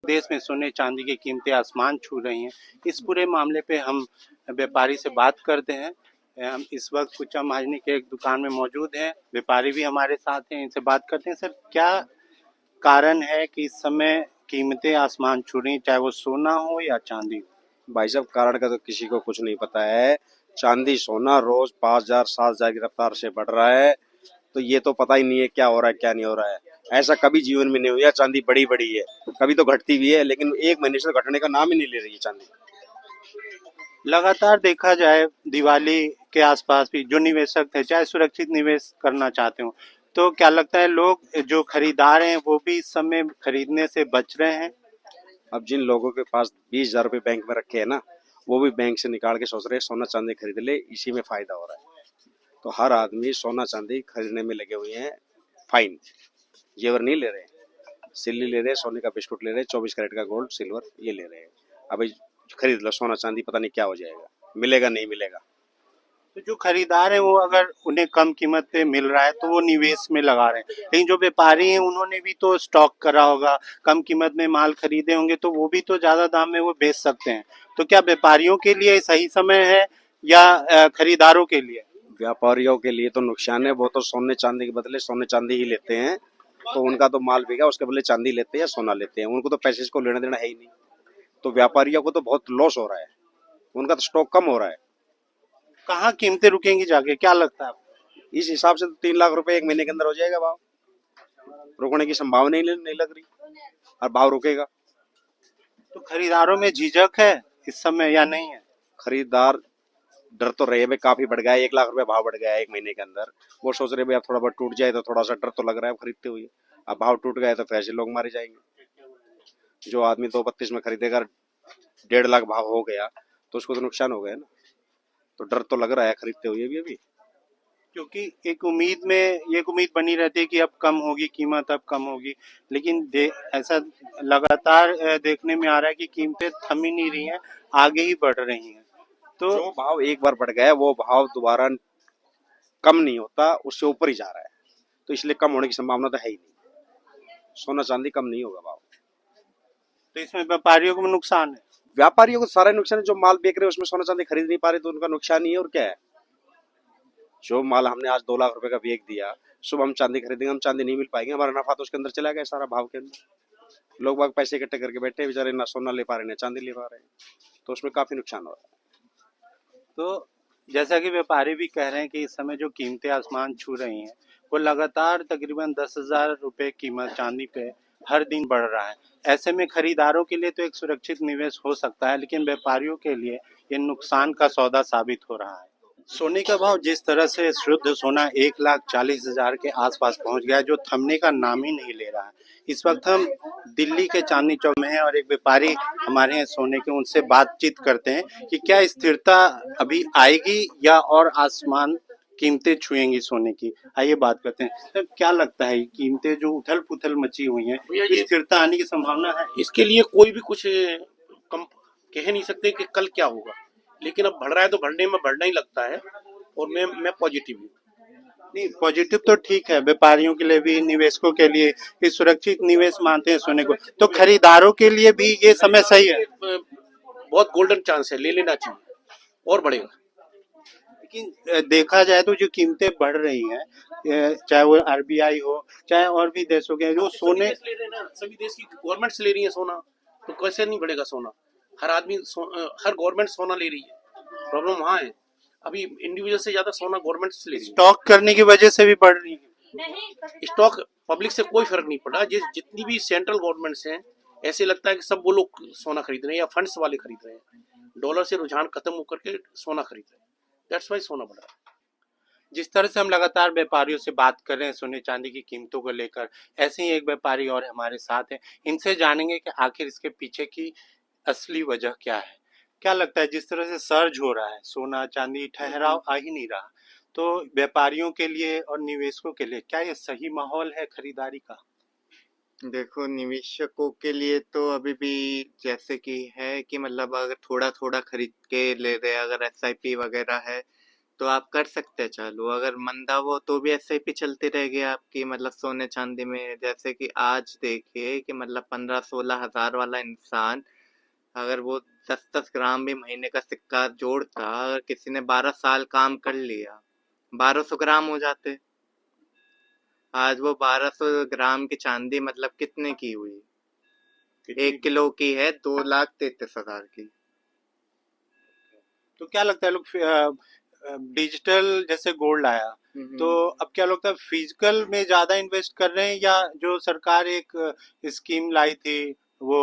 देश में सोने चांदी की कीमतें आसमान छू रही हैं। इस पूरे मामले पे हम व्यापारी से बात करते हैं। हम इस वक्त कुचा महाजनी के एक दुकान में मौजूद हैं, व्यापारी भी हमारे साथ हैं, इनसे बात करते हैं। सर, क्या कारण है कि इस समय कीमतें आसमान छू रही, चाहे वो सोना हो या चांदी? भाई साहब, कारण का तो किसी को कुछ नहीं पता है। चांदी सोना रोज 5,000 7,000 की रफ्तार से बढ़ रहा है, तो ये तो पता ही नहीं है क्या हो रहा है क्या नहीं हो रहा है। ऐसा कभी जीवन में नहीं हुआ। चांदी बड़ी बड़ी है, कभी तो घटती भी है, लेकिन एक महीने से घटने का नाम ही नहीं ले रही है चांदी। लगातार देखा जाए, दिवाली के आसपास भी जो निवेशक थे, चाहे सुरक्षित निवेश करना चाहते हो, तो क्या लगता है लोग जो खरीदार हैं वो भी इस समय खरीदने से बच रहे हैं? अब जिन लोगों के पास 20,000 रुपए बैंक में रखे हैं ना, वो भी बैंक से निकाल के सोच रहे हैं सोना चांदी खरीद ले, इसी में फायदा हो रहा है। तो हर आदमी सोना चांदी खरीदने में लगे हुए हैं। फाइन जेवर नहीं ले रहे, सिल्ली ले रहे हैं, सोने का बिस्कुट ले रहे हैं, 24 कैरेट का गोल्ड सिल्वर ये ले रहे हैं। अभी खरीद लो सोना चांदी, पता नहीं क्या हो जाएगा, मिलेगा नहीं मिलेगा। तो जो खरीदार हैं वो अगर उन्हें कम कीमत पे मिल रहा है तो वो निवेश में लगा रहे हैं, लेकिन जो व्यापारी हैं उन्होंने भी तो स्टॉक करा होगा, कम कीमत में माल खरीदे होंगे, तो वो भी तो ज्यादा दाम में वो बेच सकते हैं। तो क्या व्यापारियों के लिए सही समय है या खरीदारों के लिए? व्यापारियों के लिए तो नुकसान है, वो तो सोने चांदी के बदले सोने चांदी ही लेते हैं, तो उनका तो माल बिका, उसके बदले चांदी लेते हैं या सोना लेते हैं, उनको तो पैसे को लेना देना है ही नहीं। तो व्यापारियों को तो बहुत लॉस हो रहा है, उनका तो स्टॉक कम हो रहा है। कहाँ कीमतें रुकेंगी जाके, क्या लगता है आपको? इस हिसाब से तो 3 लाख रुपए एक महीने के अंदर हो जाएगा भाव। रुकने की संभावना ही नहीं लग रही, और भाव रुकेगा। तो खरीदारों में झिझक है इस समय या नहीं है? खरीदार डर तो रहे, भाई काफी बढ़ गया है, 1 लाख रुपए भाव बढ़ गया है एक महीने के अंदर। वो सोच रहे भाई अब थोड़ा बहुत टूट जाए तो थोड़ा सा डर तो लग रहा है खरीदते हुए। अब भाव टूट गए तो फिर ऐसे लोग मारे जाएंगे। जो आदमी 2,32 में खरीदेगा, 1.5 लाख भाव हो गया तो उसको तो नुकसान हो गया ना। तो डर तो लग रहा है खरीदते हुए भी अभी। क्योंकि एक उम्मीद बनी रहती है कि अब कम होगी कीमत, अब कम होगी, लेकिन ऐसा लगातार देखने में आ रहा है कि कीमतें थम ही नहीं रही हैं, आगे ही बढ़ रही हैं। तो जो भाव एक बार बढ़ गया वो भाव दोबारा कम नहीं होता, उससे ऊपर ही जा रहा है। तो इसलिए कम होने की संभावना तो है ही नहीं। सोना चांदी कम नहीं होगा भाव। तो इसमें व्यापारियों को नुकसान है। व्यापारियों को सारा नुकसान है, जो माल बेच रहे हैं उसमें सोना चांदी खरीद नहीं पा रहे तो उनका नुकसान ही है, और क्या है। जो माल हमने आज 2 लाख रुपए का बेच दिया, सुबह हम चांदी खरीदेंगे, हम चांदी नहीं मिल पाएंगे, हमारा नफा तो उसके अंदर चला गया सारा भाव के अंदर। लोग बाग पैसे इकट्ठे करके बैठे बेचारे, ना सोना ले पा रहे ना चांदी ले पा रहे हैं, तो उसमें काफी नुकसान हो रहा है। तो जैसा कि व्यापारी भी कह रहे हैं कि इस समय जो कीमतें आसमान छू रही हैं, वो लगातार तकरीबन 10,000 रुपए कीमत चांदी पे हर दिन बढ़ रहा है। ऐसे में खरीदारों के लिए तो एक सुरक्षित निवेश हो सकता है, लेकिन व्यापारियों के लिए ये नुकसान का सौदा साबित हो रहा है। सोने का भाव जिस तरह से शुद्ध सोना 1,40,000 के आसपास पहुंच गया है, जो थमने का नाम ही नहीं ले रहा है। इस वक्त हम दिल्ली के चांदनी चौक में हैं और एक व्यापारी हमारे हैं सोने के, उनसे बातचीत करते हैं कि क्या स्थिरता अभी आएगी या और आसमान कीमतें छुएंगी सोने की। आइए बात करते हैं। सर, क्या लगता है कीमतें जो उथल पुथल मची हुई हैं, स्थिरता आने की संभावना है? इसके लिए कोई भी कुछ कम कह नहीं सकते कि कल क्या होगा, लेकिन अब बढ़ रहा है तो बढ़ने में बढ़ना ही लगता है, और मैं पॉजिटिव हूँ। नहीं, पॉजिटिव तो ठीक है, व्यापारियों के लिए भी, निवेशकों के लिए कि सुरक्षित निवेश मानते हैं सोने को, तो खरीदारों के लिए भी ये समय सही है। बहुत गोल्डन चांस है, ले लेना चाहिए और बढ़ेगा। लेकिन देखा जाए तो जो कीमतें बढ़ रही हैं, चाहे वो आरबीआई हो, चाहे और भी देशों के, जो सोने सभी देश की गवर्नमेंट्स ले रही है सोना, तो कैसे नहीं बढ़ेगा सोना। हर आदमी हर गवर्नमेंट सोना ले रही है, प्रॉब्लम वहाँ है। अभी इंडिविजुअल से ज्यादा सोना गवर्नमेंट से ले रही है। स्टॉक करने की वजह से भी बढ़ रही है। स्टॉक पब्लिक से कोई फर्क नहीं पड़ा। जितनी भी सेंट्रल गवर्नमेंट्स हैं, ऐसे लगता है कि सब वो लोग सोना खरीद रहे हैं या फंड्स वाले खरीद रहे हैं। डॉलर से रुझान खत्म होकर के सोना खरीद रहे हैं, दैट्स वाई सोना बढ़ रहा है। जिस तरह से हम लगातार व्यापारियों से बात कर रहे हैं सोने चांदी की कीमतों को लेकर, ऐसे ही एक व्यापारी और हमारे साथ हैं, इनसे जानेंगे कि आखिर इसके पीछे की असली वजह क्या है। क्या लगता है, जिस तरह से सर्ज हो रहा है सोना चांदी, ठहराव आ ही नहीं रहा, तो व्यापारियों के लिए और निवेशकों के लिए क्या ये सही माहौल है खरीदारी का? देखो, निवेशकों के लिए तो अभी भी जैसे कि है कि मतलब अगर थोड़ा थोड़ा खरीद के ले रहे हैं, अगर एसआईपी वगैरह है तो आप कर सकते हैं चालू, अगर मंदा हो तो भी एसआईपी चलती रहेगी आपकी, मतलब सोने चांदी में। जैसे कि आज देखिए कि मतलब 15-16 हज़ार वाला इंसान अगर वो 10-10 ग्राम भी महीने का सिक्का जोड़ता, अगर किसी ने 12 साल काम कर लिया, 1200 ग्राम हो जाते। आज वो 1200 ग्राम की चांदी मतलब कितने की हुई? 1 किलो की है 2,33,000 की। तो क्या लगता है लोग डिजिटल जैसे गोल्ड आया, तो अब क्या लगता है फिजिकल में ज्यादा इन्वेस्ट कर रहे हैं, या जो सरकार एक स्कीम लाई थी वो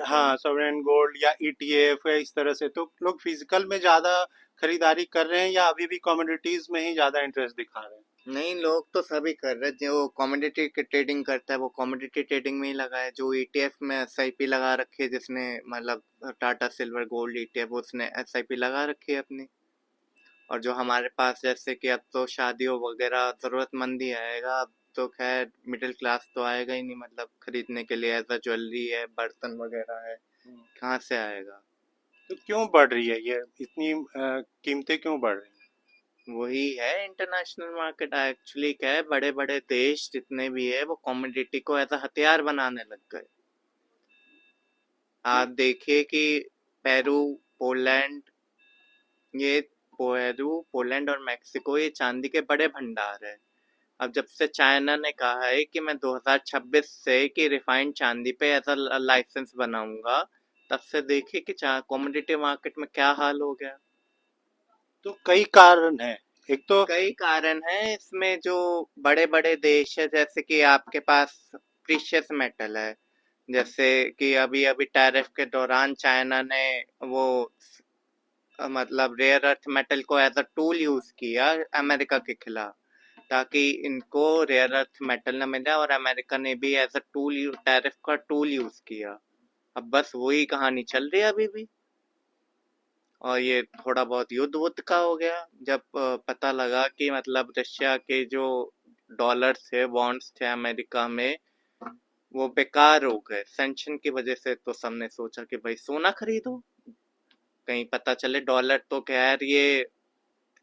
हाँ सॉवरेन गोल्ड या ईटीएफ या इस तरह से, तो लोग फिजिकल में ज्यादा खरीदारी कर रहे हैं या अभी भी कमोडिटीज में ही ज्यादा इंटरेस्ट दिखा रहे हैं? नहीं, लोग तो सभी कर रहे हैं। जो कमोडिटी ट्रेडिंग करता है वो कमोडिटी ट्रेडिंग में ही लगा है। जो ईटीएफ में एसआईपी लगा रखी है, जिसने मतलब टाटा सिल्वर गोल्ड ईटीएफ, उसने एसआईपी लगा रखी है अपनी। और जो हमारे पास जैसे कि अब तो शादियों वगैरह जरूरतमंद ही आएगा, अब तो खैर मिडिल क्लास तो आएगा ही नहीं, मतलब खरीदने के लिए ऐसा ज्वेलरी है, बर्तन वगैरह है, कहाँ से आएगा? तो क्यों बढ़ रही है ये इतनी कीमतें क्यों बढ़ रही हैं? वही है इंटरनेशनल मार्केट। एक्चुअली क्या है, बड़े बड़े देश जितने भी है वो कमोडिटी को एज हथियार बनाने लग गए। आप देखिए कि पेरू, पोलैंड, ये पोलैंड और मेक्सिको ये चांदी के बड़े भंडार है। अब जब से चाइना ने कहा है कि मैं 2026 से कि रिफाइंड चांदी पे ऐसा लाइसेंस बनाऊंगा, तब से देखिए कि कमोडिटी मार्केट में क्या हाल हो गया। तो कई कारण हैं। एक तो कई कारण हैं इसमें। जो बड़े बड़े देश है, जैसे कि आपके पास प्रीशियस मेटल है, जैसे कि अभी अभी टैरिफ के दौरान चाइना ने वो मतलब रेयर अर्थ मेटल को एज अ टूल यूज किया अमेरिका के खिलाफ, ताकि इनको रेयर अर्थ मेटल न मिले, और अमेरिका ने भी एज अ टूल टैरिफ का टूल यूज किया। अब बस वही कहानी चल रही है अभी भी। और ये थोड़ा बहुत युद्ध वुद्ध का हो गया, जब पता लगा कि मतलब रशिया के जो डॉलर्स थे, बॉन्ड्स थे अमेरिका में, वो बेकार हो गए सैंक्शन की वजह से। तो सबने सोचा कि भाई सोना खरीदो, कहीं पता चले डॉलर तो खैर ये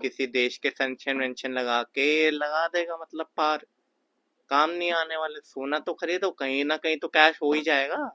किसी देश के सैंक्शन वेंक्शन लगा के लगा देगा, मतलब पार काम नहीं आने वाले। सोना तो खरीदो, कहीं ना कहीं तो कैश हो ही जाएगा।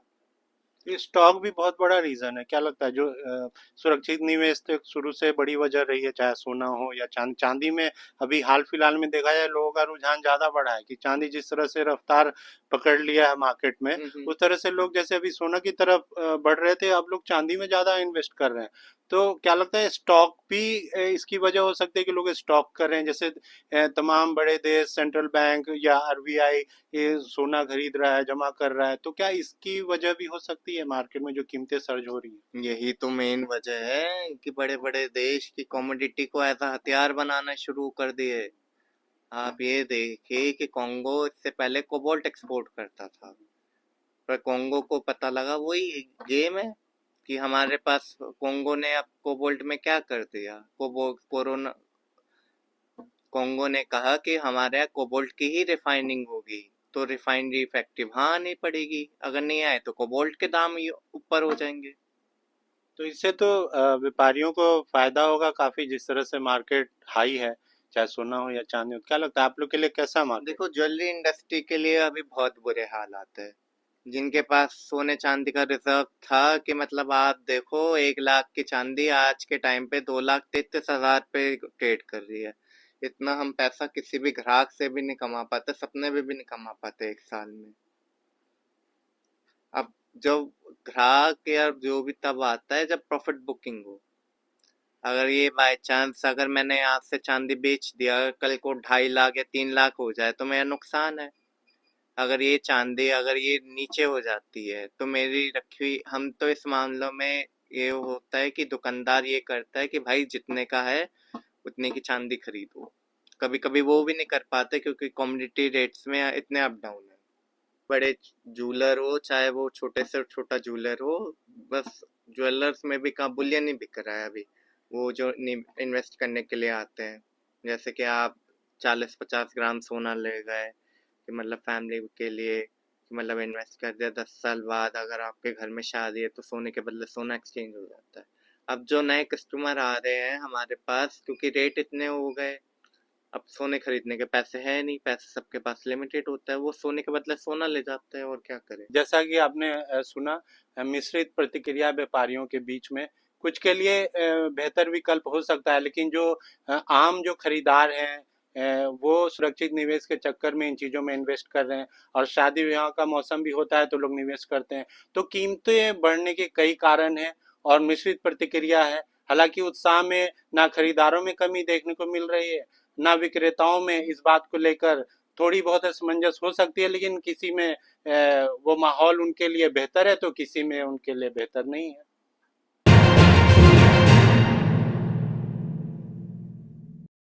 ये स्टॉक भी बहुत बड़ा रीजन है। क्या लगता है जो सुरक्षित निवेश तो शुरू से बड़ी वजह रही है, चाहे सोना हो या चांदी। चांदी में अभी हाल फिलहाल में देखा जाए लोगों का रुझान ज्यादा बढ़ा है कि चांदी जिस तरह से रफ्तार पकड़ लिया है मार्केट में, उस तरह से लोग जैसे अभी सोना की तरफ बढ़ रहे थे, अब लोग चांदी में ज्यादा इन्वेस्ट कर रहे हैं। तो क्या लगता है स्टॉक भी इसकी वजह हो सकती है कि लोग स्टॉक कर रहे हैं, जैसे तमाम बड़े देश सेंट्रल बैंक या आरबीआई ये सोना खरीद रहा है, जमा कर रहा है, तो क्या इसकी वजह भी हो सकती है मार्केट में जो कीमतें सर्ज हो रही हैं? यही तो मेन वजह है कि बड़े बड़े देश की कमोडिटी को ऐसा हथियार बनाना शुरू कर दिए। आप ये देखिए कि कॉन्गो इससे पहले कोबाल्ट एक्सपोर्ट करता था, पर कॉन्गो को पता लगा, वही गेम है कि हमारे पास कॉन्गो ने अब कोबाल्ट में क्या कर दिया। कोरोना कॉन्गो ने कहा कि हमारे यहाँ कोबाल्ट की ही रिफाइनिंग होगी, तो रिफाइनरी फैक्ट्री वहां आनी पड़ेगी, अगर नहीं आए तो कोबाल्ट के दाम ऊपर हो जाएंगे। तो इससे तो व्यापारियों को फायदा होगा काफी, जिस तरह से मार्केट हाई है, चाहे सोना हो या चांदी हो। क्या लगता है आप लोग के लिए कैसा मार्केट? देखो, ज्वेलरी इंडस्ट्री के लिए अभी बहुत बुरे हालात है। जिनके पास सोने चांदी का रिजर्व था कि मतलब आप देखो 1 लाख की चांदी आज के टाइम पे 2,33,000 पे ट्रेड कर रही है। इतना हम पैसा किसी भी ग्राहक से भी नहीं कमा पाते, सपने में भी नहीं कमा पाते एक साल में। अब जब ग्राहक या जो भी तब आता है जब प्रॉफिट बुकिंग हो। अगर ये बाय चांस अगर मैंने आज से चांदी बेच दिया, कल को 2.5 लाख या 3 लाख हो जाए तो मेरा नुकसान है। अगर ये चांदी अगर ये नीचे हो जाती है तो मेरी रखी हुई, हम तो इस मामलों में ये होता है कि दुकानदार ये करता है कि भाई जितने का है उतने की चांदी खरीदो। कभी कभी वो भी नहीं कर पाते क्योंकि कम्युनिटी रेट्स में इतने अप डाउन है। बड़े जूलर हो चाहे वो छोटे से छोटा जूलर हो, बस ज्वेलर्स में भी कहाँ बुलियन ही बिक रहा है अभी। वो जो इन्वेस्ट करने के लिए आते हैं, जैसे कि आप 40-50 ग्राम सोना ले गए कि मतलब फैमिली के लिए, कि मतलब इन्वेस्ट कर दिया, 10 साल बाद अगर आपके घर में शादी है तो सोने के बदले सोना एक्सचेंज हो जाता है। अब जो नए कस्टमर आ रहे हैं हमारे पास, क्योंकि रेट इतने हो गए, अब सोने खरीदने के पैसे है नहीं, पैसे सबके पास लिमिटेड होता है, वो सोने के बदले सोना ले जाते हैं, और क्या करें। जैसा कि आपने सुना, मिश्रित प्रतिक्रिया व्यापारियों के बीच में। कुछ के लिए बेहतर विकल्प हो सकता है, लेकिन जो आम जो खरीदार हैं, वो सुरक्षित निवेश के चक्कर में इन चीज़ों में इन्वेस्ट कर रहे हैं, और शादी विवाह का मौसम भी होता है तो लोग निवेश करते हैं। तो कीमतें बढ़ने के कई कारण हैं और मिश्रित प्रतिक्रिया है। हालांकि उत्साह में ना खरीदारों में कमी देखने को मिल रही है, ना विक्रेताओं में इस बात को लेकर थोड़ी बहुत असमंजस हो सकती है, लेकिन किसी में वो माहौल उनके लिए बेहतर है तो किसी में उनके लिए बेहतर नहीं है।